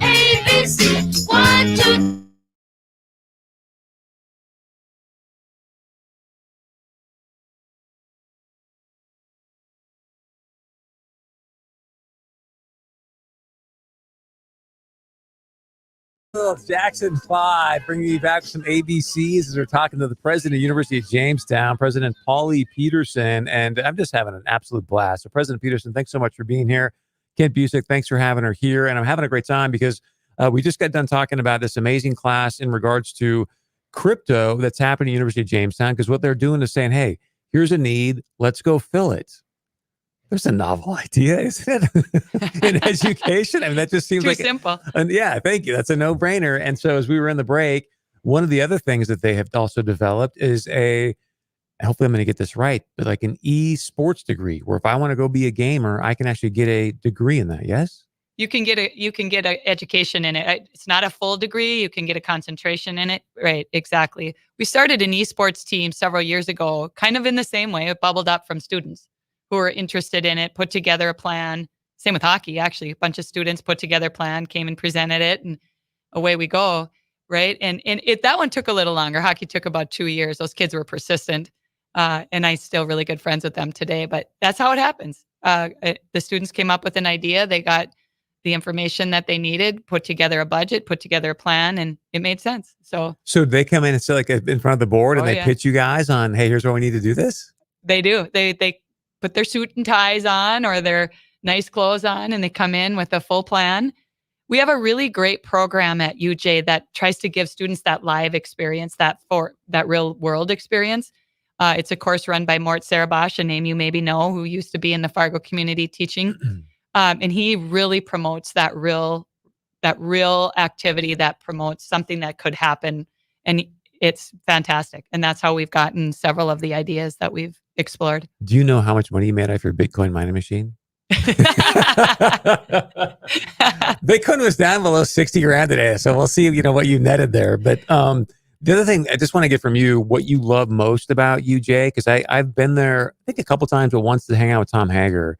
ABC 1, 2. Jackson 5, bringing you back some ABCs as we're talking to the president of the University of Jamestown, President Paulie Peterson, and I'm just having an absolute blast. So President Peterson, thanks so much for being here. Kent Busick, thanks for having her here, and I'm having a great time because we just got done talking about this amazing class in regards to crypto that's happening at the University of Jamestown, because what they're doing is saying, hey, here's a need, let's go fill it. There's a novel idea, isn't it? In education. I mean, that just seems Too like simple. And yeah, thank you. That's a no-brainer. And so as we were in the break, one of the other things that they have also developed is hopefully I'm going to get this right, but like an e-sports degree, where if I want to go be a gamer, I can actually get a degree in that. Yes? You can get an education in it. It's not a full degree. You can get a concentration in it. Right. Exactly. We started an esports team several years ago, kind of in the same way. It bubbled up from students who were interested in it, put together a plan. Same with hockey, actually. A bunch of students put together a plan, came and presented it, and away we go, right? And that one took a little longer. Hockey took about 2 years. Those kids were persistent, and I'm still really good friends with them today. But that's how it happens. The students came up with an idea. They got the information that they needed, put together a budget, put together a plan, and it made sense. So they come in and sit like in front of the board and they pitch you guys on, hey, here's what we need to do this? They do. They put their suit and ties on or their nice clothes on, and they come in with a full plan. We have a really great program at UJ that tries to give students that live experience, that real world experience. It's a course run by Mort Sarabosh, a name you maybe know, who used to be in the Fargo community teaching. And he really promotes that real activity that promotes something that could happen. And it's fantastic. And that's how we've gotten several of the ideas that we've explored. Do you know how much money you made off your Bitcoin mining machine? Bitcoin was down below 60 grand today, so we'll see, what you netted there. But the other thing I just want to get from you, what you love most about UJ, because I've been there, I think a couple times, but once to hang out with Tom Hager.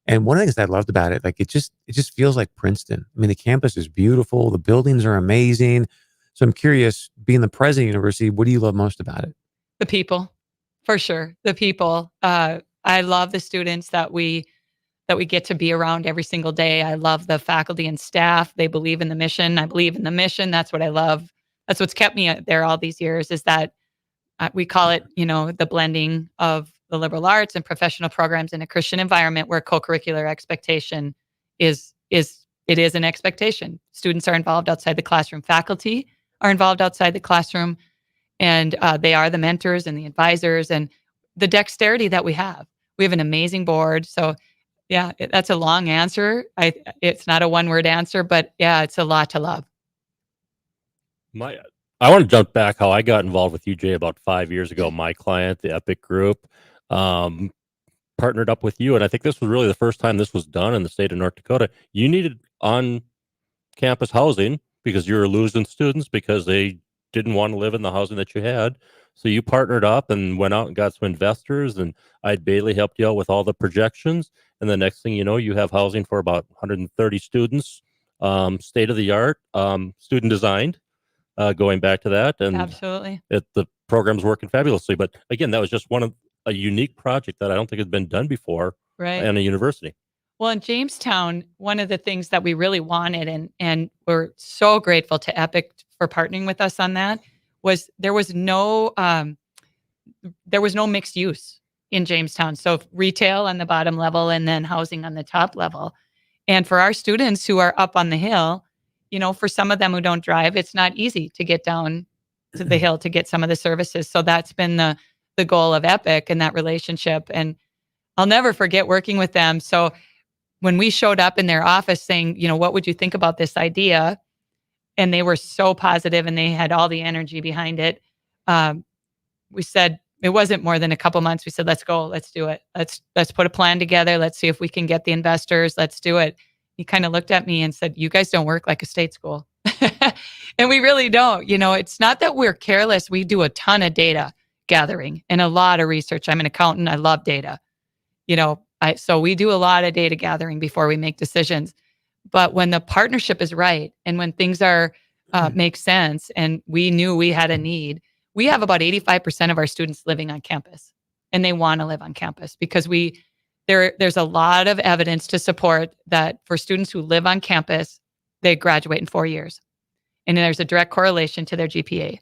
And one of the things I loved about it, like it just feels like Princeton. I mean, the campus is beautiful, the buildings are amazing. So I'm curious, being the president of the university, what do you love most about it? The people, for sure. The people. I love the students that we get to be around every single day. I love the faculty and staff. They believe in the mission. I believe in the mission. That's what I love. That's what's kept me there all these years, is that we call it, the blending of the liberal arts and professional programs in a Christian environment where co-curricular expectation is an expectation. Students are involved outside the classroom. Faculty are involved outside the classroom, and they are the mentors and the advisors and the dexterity that we have. We have an amazing board. So yeah, that's a long answer. It's not a one-word answer, but yeah, it's a lot to love. I want to jump back how I got involved with UJ about 5 years ago. My client, the Epic Group, partnered up with you, and I think this was really the first time this was done in the state of North Dakota. You needed on-campus housing because you were losing students because they didn't want to live in the housing that you had. So you partnered up and went out and got some investors, and I'd Bailey helped you out with all the projections. And the next thing you know, you have housing for about 130 students, state of the art, student designed. Going back to that, and absolutely, the program's working fabulously. But again, that was just a unique project that I don't think had been done before, right, in a university. Well, in Jamestown, one of the things that we really wanted, and we're so grateful to Epic for partnering with us on that, was there was no mixed use in Jamestown. So retail on the bottom level and then housing on the top level. And for our students who are up on the hill, for some of them who don't drive, it's not easy to get down to the hill to get some of the services. So that's been the goal of Epic and that relationship. And I'll never forget working with them. So when we showed up in their office saying, what would you think about this idea? And they were so positive and they had all the energy behind it. We said, it wasn't more than a couple months. We said, let's go, let's do it. Let's put a plan together. Let's see if we can get the investors. Let's do it. He kind of looked at me and said, you guys don't work like a state school. And we really don't. It's not that we're careless. We do a ton of data gathering and a lot of research. I'm an accountant. I love data. So we do a lot of data gathering before we make decisions. But when the partnership is right and when things are make sense and we knew we had a need, we have about 85% of our students living on campus, and they want to live on campus because there's a lot of evidence to support that for students who live on campus, they graduate in 4 years. And there's a direct correlation to their GPA.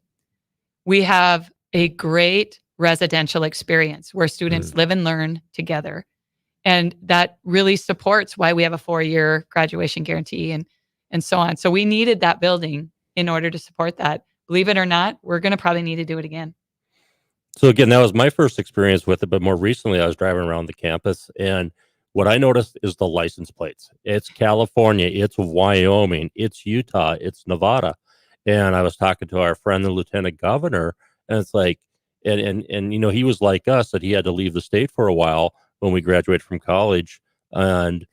We have a great residential experience where students live and learn together. And that really supports why we have a 4-year graduation guarantee and so on. So we needed that building in order to support that. Believe it or not, we're going to probably need to do it again. So again, that was my first experience with it, but more recently I was driving around the campus, and what I noticed is the license plates. It's California, it's Wyoming, it's Utah, it's Nevada. And I was talking to our friend, the lieutenant governor, and it's like, and he was like us, that he had to leave the state for a while when we graduated from college. And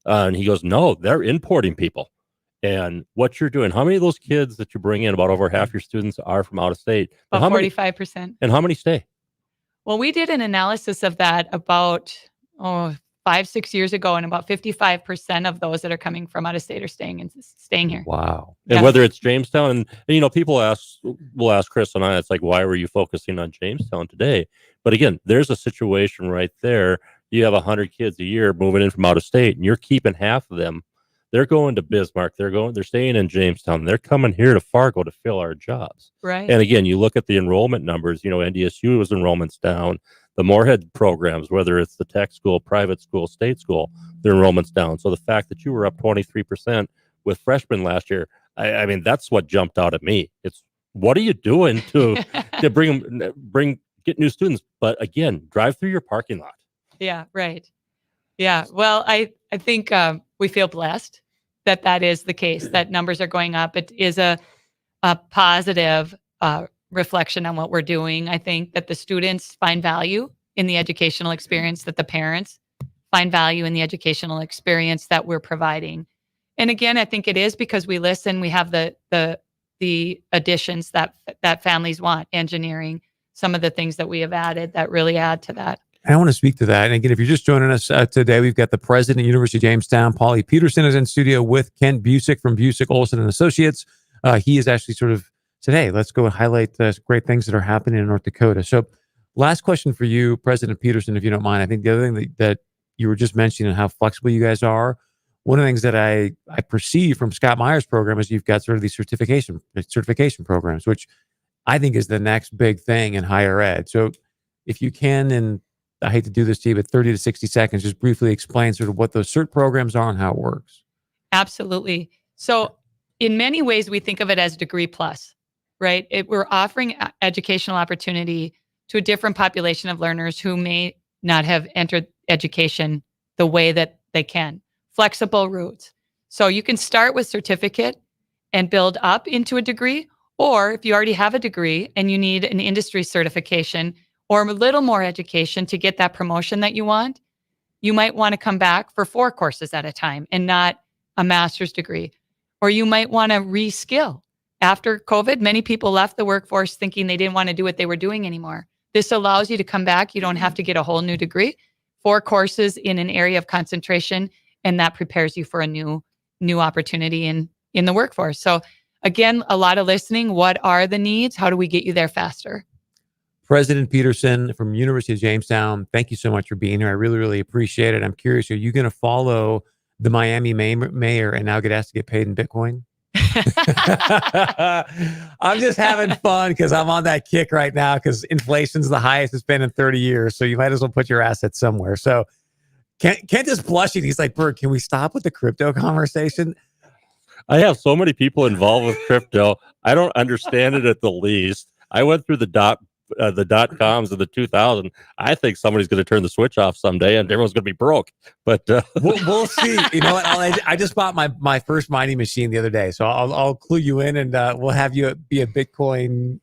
he goes, no, they're importing people. And what you're doing, how many of those kids that you bring in, about over half your students are from out of state? About 45%. And how many stay? Well, we did an analysis of that about 5-6 years ago, and about 55% of those that are coming from out of state are staying here. Wow. Yeah. And whether it's Jamestown, and people will ask Chris and I, it's like, why were you focusing on Jamestown today? But again, there's a situation right there. You have 100 kids a year moving in from out of state, and you're keeping half of them. They're going to Bismarck. They're staying in Jamestown. They're coming here to Fargo to fill our jobs. Right. And again, you look at the enrollment numbers, NDSU's enrollment's down. The Moorhead programs, whether it's the tech school, private school, state school, their enrollment's down. So the fact that you were up 23% with freshmen last year, I mean, that's what jumped out at me. It's, what are you doing to get new students? But again, drive through your parking lot. Yeah, right. Yeah. Well, I think we feel blessed that is the case, that numbers are going up. It is a positive reflection on what we're doing. I think that the students find value in the educational experience, that the parents find value in the educational experience that we're providing. And again, I think it is because we listen. We have the additions that families want, engineering, some of the things that we have added that really add to that. I want to speak to that. And again, if you're just joining us today, we've got the president of University of Jamestown, Polly Peterson, is in studio with Kent Busick from Busick, Olson and Associates. He is actually sort of said, hey, let's go and highlight the great things that are happening in North Dakota. So last question for you, President Peterson, if you don't mind. I think the other thing that you were just mentioning how flexible you guys are. One of the things that I perceive from Scott Meyer's program is you've got sort of these certification programs, which I think is the next big thing in higher ed. So if you can, and I hate to do this to you, but 30 to 60 seconds, just briefly explain sort of what those cert programs are and how it works. Absolutely. So in many ways, we think of it as degree plus, right? We're offering educational opportunity to a different population of learners who may not have entered education the way that they can. Flexible routes. So you can start with certificate and build up into a degree, or if you already have a degree and you need an industry certification or a little more education to get that promotion that you want, you might want to come back for 4 courses at a time and not a master's degree. Or you might want to reskill. After COVID, many people left the workforce thinking they didn't want to do what they were doing anymore. This allows you to come back. You don't have to get a whole new degree. 4 courses in an area of concentration, and that prepares you for a new opportunity in the workforce. So again, a lot of listening. What are the needs? How do we get you there faster? President Peterson from University of Jamestown, thank you so much for being here. I really, really appreciate it. I'm curious, are you going to follow the Miami mayor and now get asked to get paid in Bitcoin? I'm just having fun because I'm on that kick right now because inflation's the highest it's been in 30 years. So you might as well put your assets somewhere. So Kent is blushing. He's like, Berg, can we stop with the crypto conversation? I have so many people involved with crypto. I don't understand it at the least. I went through the dot-coms of the 2000. I think somebody's going to turn the switch off someday and everyone's going to be broke. But we'll see. You know what? I just bought my first mining machine the other day. So I'll clue you in and we'll have you be a Bitcoin,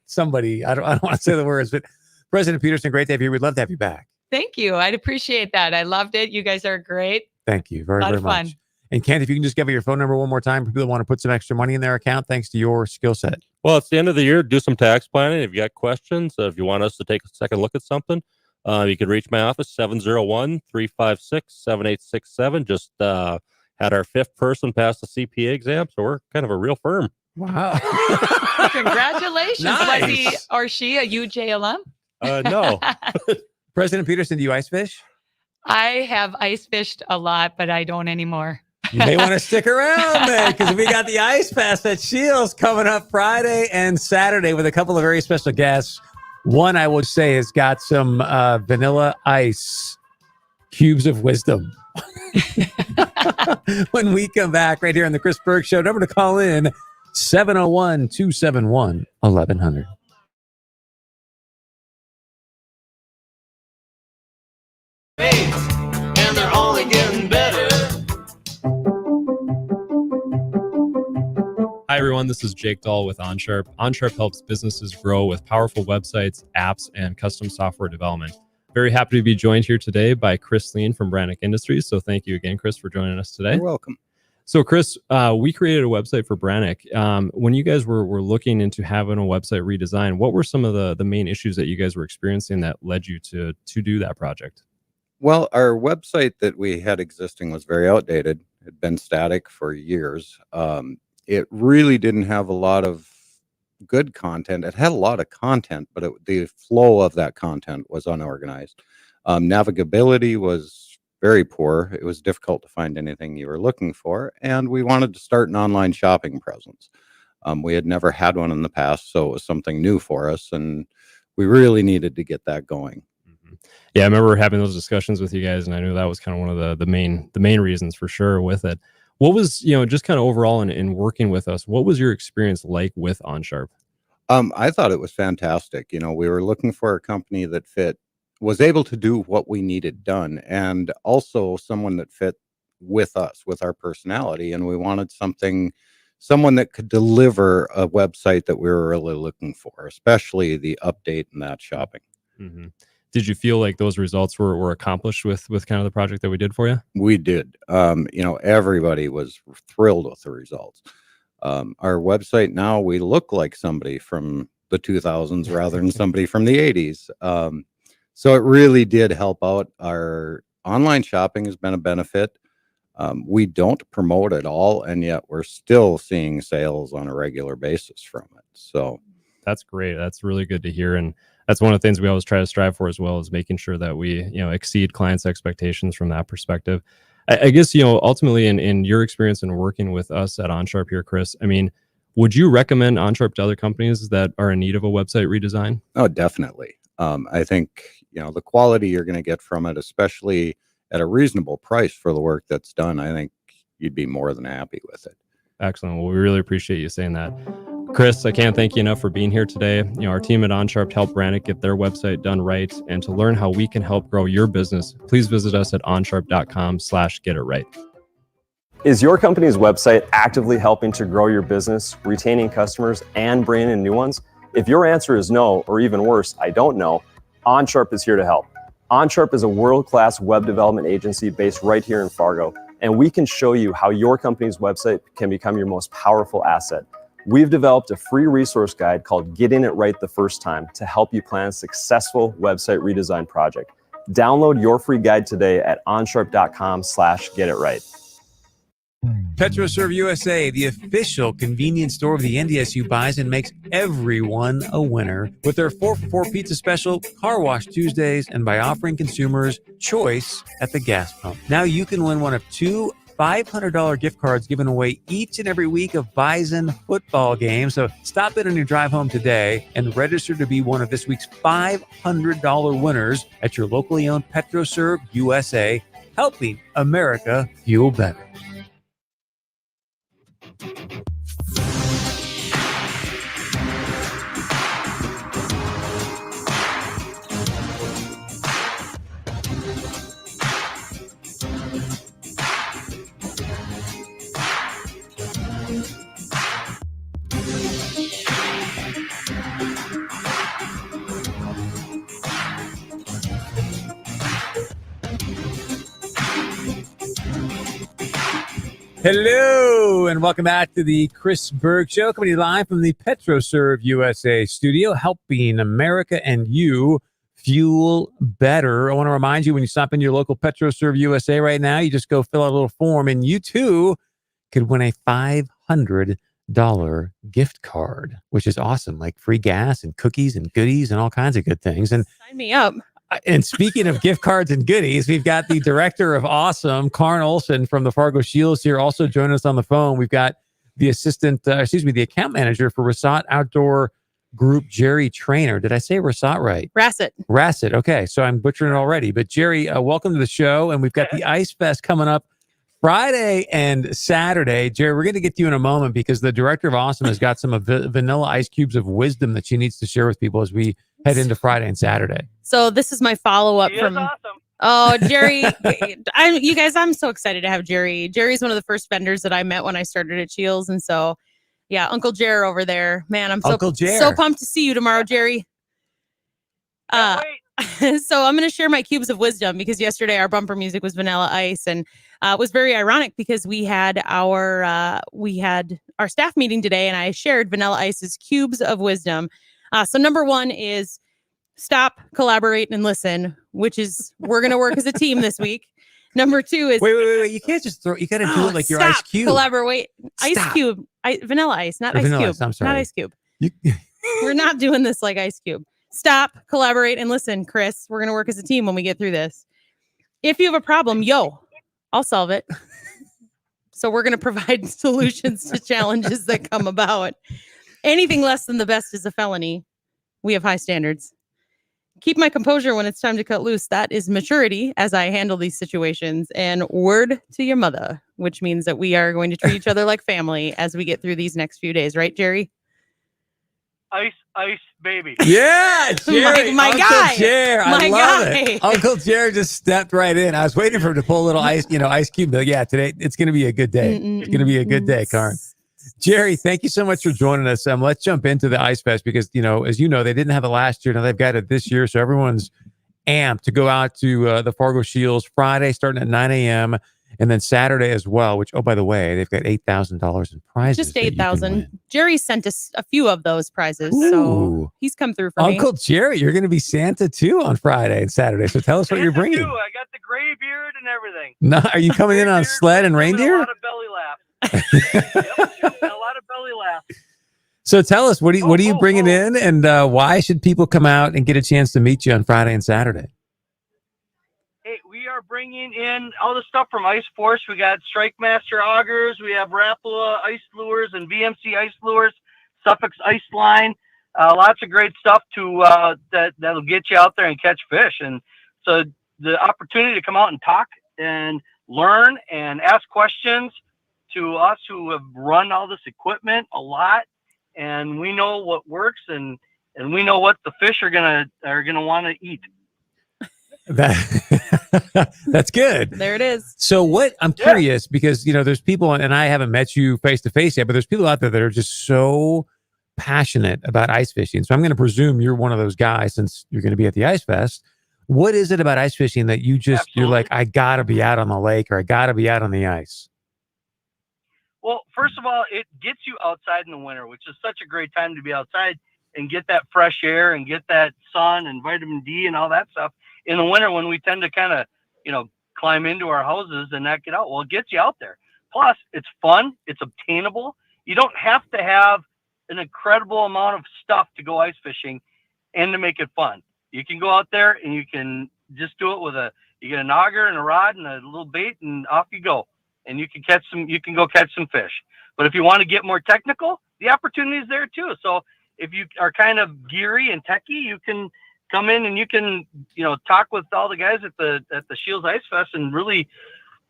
somebody. I don't want to say the words, but President Peterson, great to have you. We'd love to have you back. Thank you. I'd appreciate that. I loved it. You guys are great. Thank you very, very much. And Kent, if you can just give me your phone number one more time for people that want to put some extra money in their account, thanks to your skill set. Well, it's the end of the year. Do some tax planning. If you got questions, if you want us to take a second look at something, you can reach my office, 701-356-7867. Just had our 5th person pass the CPA exam, so we're kind of a real firm. Wow. Congratulations. Nice. Was he or she a UJ alum? No. President Peterson, do you ice fish? I have ice fished a lot, but I don't anymore. You may want to stick around, man, because we got the Ice Fest at Scheels coming up Friday and Saturday with a couple of very special guests. One, I would say, has got some vanilla ice cubes of wisdom. When we come back right here on the Chris Berg Show, number to call in, 701-271-1100. And they're only getting better. Hi, everyone. This is Jake Dahl with OnSharp. OnSharp helps businesses grow with powerful websites, apps, and custom software development. Very happy to be joined here today by Chris Lean from Brannick Industries. So thank you again, Chris, for joining us today. You're welcome. So, Chris, we created a website for Brannick. When you guys were looking into having a website redesign, what were some of the main issues that you guys were experiencing that led you to do that project? Well, our website that we had existing was very outdated. It had been static for years. It really didn't have a lot of good content. It had a lot of content, but the flow of that content was unorganized. Navigability was very poor. It was difficult to find anything you were looking for. And we wanted to start an online shopping presence. We had never had one in the past, so it was something new for us. And we really needed to get that going. Yeah, I remember having those discussions with you guys, and I knew that was kind of one of the main reasons for sure with it. What was, just kind of overall in working with us, what was your experience like with OnSharp? I thought it was fantastic. We were looking for a company that was able to do what we needed done, and also someone that fit with us, with our personality, and we wanted someone that could deliver a website that we were really looking for, especially the update and that shopping. Mm-hmm. Did you feel like those results were accomplished with kind of the project that we did for you? We did. Everybody was thrilled with the results. Our website now, we look like somebody from the 2000s rather than somebody from the 80s. So it really did help out. Our online shopping has been a benefit. We don't promote at all, and yet we're still seeing sales on a regular basis from it. So that's great. That's really good to hear. And that's one of the things we always try to strive for as well, is making sure that we, exceed clients' expectations from that perspective. I guess, ultimately in your experience in working with us at OnSharp here, Chris, I mean, would you recommend OnSharp to other companies that are in need of a website redesign? Oh, definitely. I think, the quality you're going to get from it, especially at a reasonable price for the work that's done, I think you'd be more than happy with it. Excellent. Well, we really appreciate you saying that. Chris, I can't thank you enough for being here today. Our team at OnSharp helped Brannick get their website done right. And to learn how we can help grow your business, please visit us at onsharp.com/getitright. Is your company's website actively helping to grow your business, retaining customers, and bringing in new ones? If your answer is no, or even worse, I don't know, OnSharp is here to help. OnSharp is a world-class web development agency based right here in Fargo, and we can show you how your company's website can become your most powerful asset. We've developed a free resource guide called Getting It Right the First Time to help you plan a successful website redesign project. Download your free guide today at onsharp.com/getitright. PetroServe USA, the official convenience store of the NDSU Bison, makes everyone a winner with their 4-for-4 pizza special, Car Wash Tuesdays, and by offering consumers choice at the gas pump. Now you can win one of two $500 gift cards given away each and every week of Bison football games. So stop in on your drive home today and register to be one of this week's $500 winners at your locally owned PetroServe USA, helping America fuel better. Hello, and welcome back to the Chris Berg Show, coming to you live from the PetroServe USA studio, helping America and you fuel better. I want to remind you, when you stop in your local PetroServe USA right now, you just go fill out a little form, and you too could win a $500 gift card, which is awesome, like free gas and cookies and goodies and all kinds of good things. And sign me up. And speaking of gift cards and goodies, we've got the director of Awesome, Karn Olson from the Fargo Scheels here, also joining us on the phone. We've got the the account manager for Rassat Outdoor Group, Jerry Trainer. Did I say Rassat right? Rassat. Okay, so I'm butchering it already. But Jerry, welcome to the show. And we've got the Ice Fest coming up Friday and Saturday. Jerry, we're going to get to you in a moment because the director of Awesome has got some vanilla ice cubes of wisdom that she needs to share with people as we head into Friday and Saturday. So this is my follow-up from awesome. Oh, Jerry. You guys, I'm so excited to have Jerry. Jerry's one of the first vendors that I met when I started at Scheels. And so, yeah, Uncle Jer over there. Man, I'm so pumped to see you tomorrow, Jerry. So I'm going to share my cubes of wisdom because yesterday our bumper music was Vanilla Ice, and it was very ironic because we had our staff meeting today, and I shared Vanilla Ice's cubes of wisdom. So number one is stop, collaborate, and listen, which is we're going to work as a team this week. Number two is wait. You can't just you got to do it like your ice cube. Collaborate, ice cube, Vanilla Ice, not ice cube. I'm sorry, not ice cube. We're not doing this like ice cube. Stop, collaborate, and listen, Chris. We're going to work as a team when we get through this. If you have a problem, I'll solve it. So we're going to provide solutions to challenges that come about. Anything less than the best is a felony. We have high standards. Keep my composure when it's time to cut loose. That is maturity as I handle these situations. And word to your mother, which means that we are going to treat each other like family as we get through these next few days. Right, Jerry? Ice, baby. Yeah, Jerry, My Uncle guy. Jer, I My love guy. it. Uncle Jer just stepped right in. I was waiting for him to pull a little ice cube. But yeah, today it's going to be a good day. It's going to be a good day, Karn. Jerry, thank you so much for joining us. Let's jump into the Ice Fest because, as you know, they didn't have it last year. Now they've got it this year. So everyone's amped to go out to the Fargo Scheels Friday starting at 9 a.m. and then Saturday as well, which, oh, by the way, they've got $8,000 in prizes. Just 8,000. Jerry sent us a few of those prizes. So he's come through for Uncle me. Jerry, you're going to be Santa too on Friday and Saturday. So tell us what you're bringing. I got the gray beard and everything. No, are you coming in on sled and reindeer? A lot of belly laughs. A lot of belly laughs. So tell us, what are you bringing in, and why should people come out and get a chance to meet you on Friday and Saturday? Hey, we are bringing in all the stuff from Ice Force. We got Strike Master augers. We have Rapala ice lures and VMC ice lures, Suffolk ice line. Lots of great stuff to that'll get you out there and catch fish. And so the opportunity to come out and talk and learn and ask questions to us who have run all this equipment a lot, and we know what works and we know what the fish are gonna want to eat. That's good. There it is. So I'm curious because, there's people, and I haven't met you face to face yet, but there's people out there that are just so passionate about ice fishing. So I'm going to presume you're one of those guys since you're going to be at the Ice Fest. What is it about ice fishing that you're like, I got to be out on the lake or I got to be out on the ice? Well, first of all, it gets you outside in the winter, which is such a great time to be outside and get that fresh air and get that sun and vitamin D and all that stuff. In the winter, when we tend to kind of, climb into our houses and not get out, well, it gets you out there. Plus, it's fun. It's obtainable. You don't have to have an incredible amount of stuff to go ice fishing and to make it fun. You can go out there and you can just do it with you get an auger and a rod and a little bait and off you go. And you can go catch some fish. But if you want to get more technical, the opportunity is there too. So if you are kind of geary and techy, you can come in and you can, talk with all the guys at the Scheels Ice Fest and really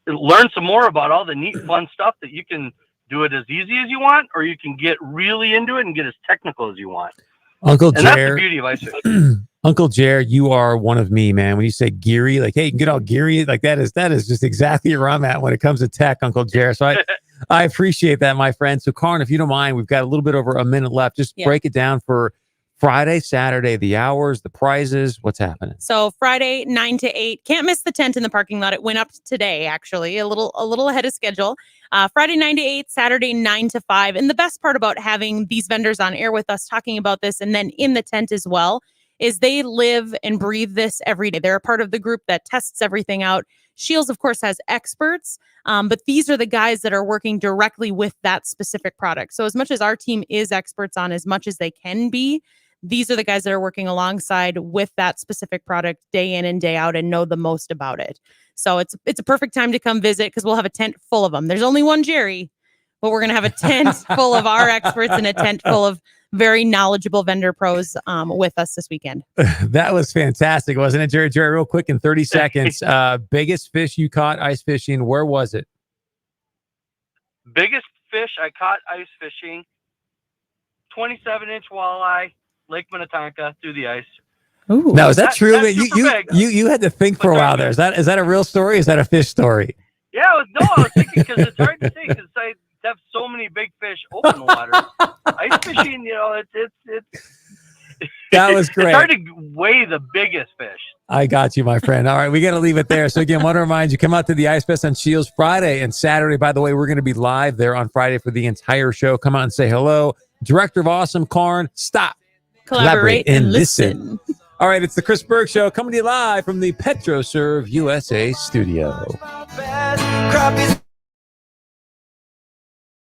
learn some more about all the neat, fun stuff that you can do it as easy as you want, or you can get really into it and get as technical as you want. Uncle And that's Jer, the beauty of ice fishing. Uncle Jer, you are one of me, man. When you say geary, like, hey, you can get all geary, like that is just exactly where I'm at when it comes to tech, Uncle Jer. So I appreciate that, my friend. So Karn, if you don't mind, we've got a little bit over a minute left. Just break it down for Friday, Saturday, the hours, the prizes, what's happening? So Friday, 9 to 8. Can't miss the tent in the parking lot. It went up today, actually, a little ahead of schedule. Friday, 9 to 8, Saturday, 9 to 5. And the best part about having these vendors on air with us talking about this and then in the tent as well is they live and breathe this every day. They're a part of the group that tests everything out. Scheels, of course, has experts, but these are the guys that are working directly with that specific product. So as much as our team is experts on as much as they can be, these are the guys that are working alongside with that specific product day in and day out and know the most about it. So it's a perfect time to come visit because we'll have a tent full of them. There's only one Jerry, but we're going to have a tent full of our experts and a tent full of very knowledgeable vendor pros with us this weekend. That was fantastic, wasn't it, Jerry? Jerry, real quick in 30 seconds. Biggest fish you caught ice fishing, where was it? Biggest fish I caught ice fishing, 27-inch walleye, Lake Minnetonka through the ice. Ooh. Now, is that true? That's You had to think for a while there. Is that a real story? Is that a fish story? Yeah, I was thinking because it's hard to say because I have so many big fish open water. Ice fishing, it's that was great. It's hard to weigh the biggest fish. I got you, my friend. All right, we got to leave it there. So again, want to remind you, come out to the Ice Fest on Scheels Friday and Saturday. By the way, we're going to be live there on Friday for the entire show. Come out and say hello. Director of Awesome, Karn, stop. Collaborate and listen. All right, it's the Chris Berg Show coming to you live from the PetroServe USA studio.